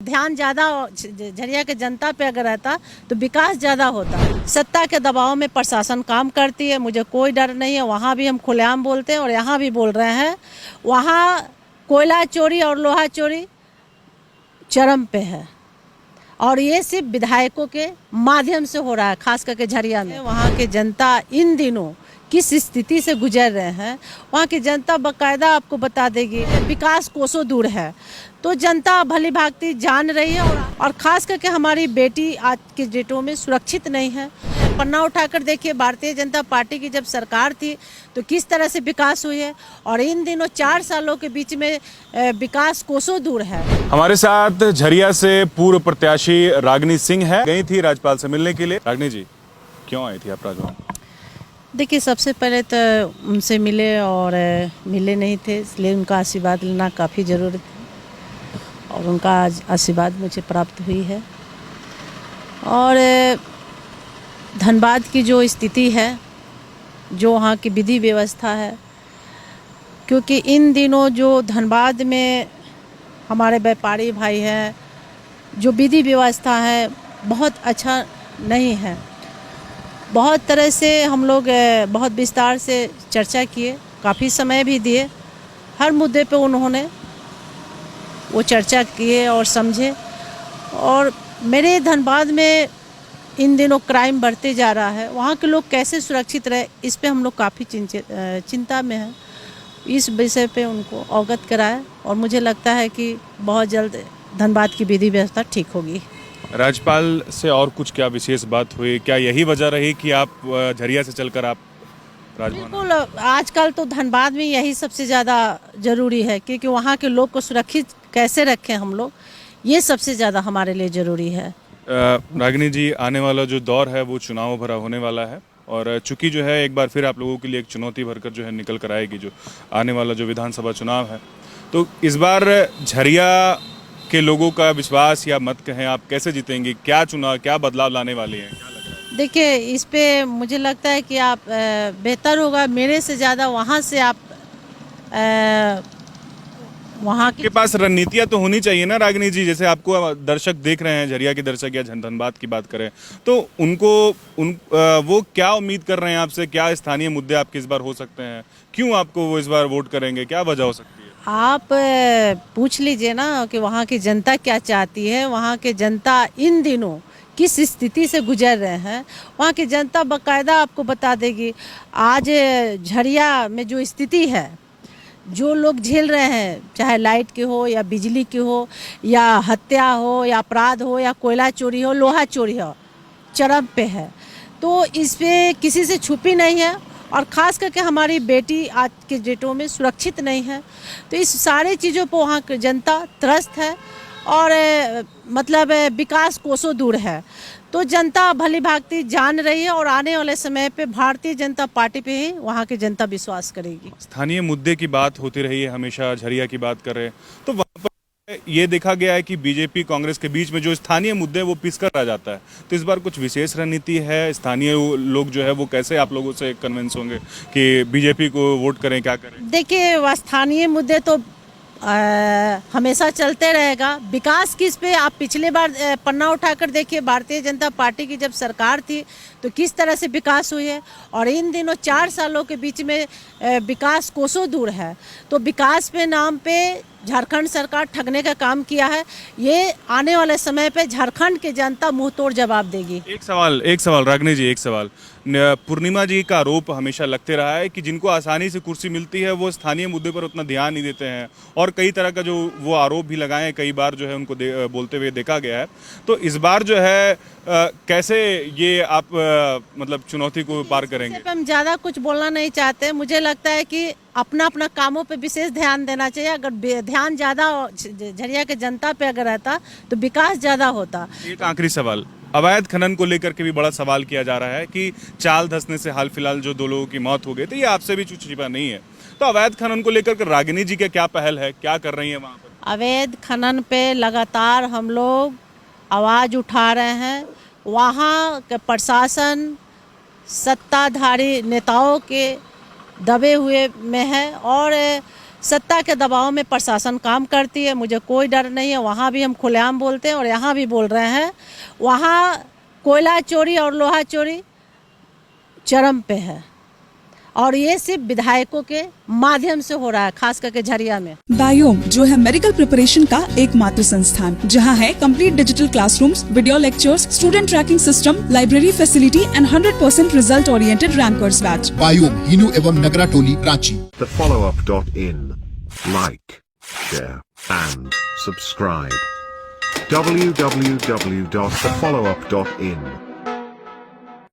ध्यान ज़्यादा झरिया के जनता पे अगर रहता तो विकास ज़्यादा होता। सत्ता के दबाव में प्रशासन काम करती है, मुझे कोई डर नहीं है। वहाँ भी हम खुलेआम बोलते हैं और यहाँ भी बोल रहे हैं। वहाँ कोयला चोरी और लोहा चोरी चरम पे है और ये सिर्फ विधायकों के माध्यम से हो रहा है, खास करके झरिया में। वहाँ के जनता इन दिनों किस स्थिति से गुजर रहे हैं, वहाँ की जनता बाकायदा आपको बता देगी। विकास कोसों दूर है तो जनता भली भांति जान रही है और ख़ास करके हमारी बेटी आज के डेटों में सुरक्षित नहीं है। पन्ना उठाकर देखिए, भारतीय जनता पार्टी की जब सरकार थी तो किस तरह से विकास हुई है और इन दिनों 4 सालों के बीच में विकास कोसों दूर है। हमारे साथ झरिया से पूर्व प्रत्याशी रागिनी सिंह है। गई थी राज्यपाल से मिलने के लिए। रागिनी जी, क्यों आई थी आप राजभवन? देखिए, सबसे पहले तो उनसे मिले और मिले नहीं थे, इसलिए उनका आशीर्वाद लेना काफ़ी ज़रूरी था और उनका आशीर्वाद मुझे प्राप्त हुई है। और धनबाद की जो स्थिति है, जो वहाँ की विधि व्यवस्था है, क्योंकि इन दिनों जो धनबाद में हमारे व्यापारी भाई हैं, जो विधि व्यवस्था है बहुत अच्छा नहीं है। बहुत तरह से हम लोग बहुत विस्तार से चर्चा किए, काफ़ी समय भी दिए। हर मुद्दे पे उन्होंने वो चर्चा किए और समझे। और मेरे धनबाद में इन दिनों क्राइम बढ़ते जा रहा है, वहाँ के लोग कैसे सुरक्षित रहे, इस पे हम लोग काफ़ी चिंता में हैं। इस विषय पे उनको अवगत कराया और मुझे लगता है कि बहुत जल्द धनबाद की विधि व्यवस्था ठीक होगी। राज्यपाल से और कुछ क्या विशेष बात हुई? क्या यही वजह रही कि आप झरिया से चलकर आप राजभवन? बिल्कुल, आजकल तो धनबाद में यही सबसे ज़्यादा ज़रूरी है, क्योंकि वहाँ के लोग को सुरक्षित कैसे रखें हम लोग, ये सबसे ज़्यादा हमारे लिए ज़रूरी है। रागिनी जी, आने वाला जो दौर है वो चुनाव भरा होने वाला है और चूंकि जो है एक बार फिर आप लोगों के लिए एक चुनौती भरकर जो है निकल कर आएगी जो आने वाला जो विधानसभा चुनाव है, तो इस बार झरिया के लोगों का विश्वास या मत कहें, आप कैसे जीतेंगे? क्या चुनाव, क्या बदलाव लाने वाले हैं? क्या लग रहा है? देखिए, इस पे मुझे लगता है कि आप बेहतर होगा मेरे से ज़्यादा वहाँ से आप वहाँ के पास रणनीतियाँ तो होनी चाहिए ना रागिनी जी। जैसे आपको दर्शक देख रहे हैं, झरिया के दर्शक या धनबाद की बात करें तो वो क्या उम्मीद कर रहे हैं आपसे? क्या स्थानीय मुद्दे आपके इस बार हो सकते हैं? क्यों आपको वो इस बार वोट करेंगे? क्या वजह हो सकती है? आप पूछ लीजिए ना कि वहाँ की जनता क्या चाहती है। वहाँ के जनता इन दिनों किस स्थिति से गुजर रहे हैं, वहाँ की जनता बाकायदा आपको बता देगी। आज झरिया में जो स्थिति है, जो लोग झेल रहे हैं, चाहे लाइट की हो या बिजली की हो या हत्या हो या अपराध हो या कोयला चोरी हो, लोहा चोरी हो, चरम पे है। तो इस पे किसी से छुपी नहीं है और ख़ास करके हमारी बेटी आज के डेटों में सुरक्षित नहीं है। तो इस सारे चीज़ों पर वहाँ की जनता त्रस्त है और मतलब विकास कोसों दूर है। तो जनता भली भांति जान रही है और आने वाले समय पे भारतीय जनता पार्टी पे ही वहाँ की जनता विश्वास करेगी। स्थानीय मुद्दे की बात होती रही है, हमेशा झरिया की बात कर रहे हैं, तो वहाँ पर ये देखा गया है कि बीजेपी कांग्रेस के बीच में जो स्थानीय मुद्दे हैं वो पिसकर रह जाता है। तो इस बार कुछ विशेष रणनीति है? स्थानीय लोग जो है वो कैसे आप लोगों से कन्विंस होंगे कि बीजेपी को वोट करें, क्या करें? देखिए, स्थानीय मुद्दे तो हमेशा चलते रहेगा। विकास किस पे, आप पिछले बार पन्ना उठाकर देखिए, भारतीय जनता पार्टी की जब सरकार थी तो किस तरह से विकास हुई है और इन दिनों 4 सालों के बीच में विकास कोसों दूर है। तो विकास पे नाम पे झारखंड सरकार ठगने का काम किया है। ये आने वाले समय पे झारखंड की जनता मुंह तोड़ जवाब देगी। एक सवाल रागिनी जी, एक सवाल। पूर्णिमा जी का आरोप हमेशा लगते रहा है कि जिनको आसानी से कुर्सी मिलती है वो स्थानीय मुद्दे पर उतना ध्यान नहीं देते हैं और कई तरह का जो वो आरोप भी लगाए हैं, कई बार जो है उनको बोलते हुए देखा गया है। तो इस बार जो है कैसे ये आप मतलब चुनौती को पार करेंगे? हम ज़्यादा कुछ बोलना नहीं चाहते। मुझे लगता है कि अपना अपना कामों पे विशेष ध्यान देना चाहिए। अगर ध्यान ज़्यादा झरिया के जनता पे अगर रहता तो विकास ज़्यादा होता। एक आखिरी सवाल, अवैध खनन को लेकर के भी बड़ा सवाल किया जा रहा है कि चाल धंसने से हाल फिलहाल जो 2 लोगों की मौत हो गई थी, ये आपसे भी कुछ छिपा नहीं है। तो अवैध खनन को लेकर रागिनी जी का क्या पहल है, क्या कर रही है वहाँ पर? अवैध खनन पे लगातार हम लोग आवाज़ उठा रहे हैं। वहाँ के प्रशासन सत्ताधारी नेताओं के दबे हुए में है और सत्ता के दबाव में प्रशासन काम करती है, मुझे कोई डर नहीं है। वहाँ भी हम खुलेआम बोलते हैं और यहाँ भी बोल रहे हैं। वहाँ कोयला चोरी और लोहा चोरी चरम पे है और ये सिर्फ विधायकों के माध्यम से हो रहा है, खास करके झरिया में। बायोम जो है मेडिकल प्रिपरेशन का एकमात्र संस्थान जहां है complete digital classrooms, video lectures, student tracking system, library facility and 100% result oriented rankers batch. Biome Hinoo एवं नगरा टोली Ranchi. thefollowup.in. Like, share and subscribe. www.thefollowup.in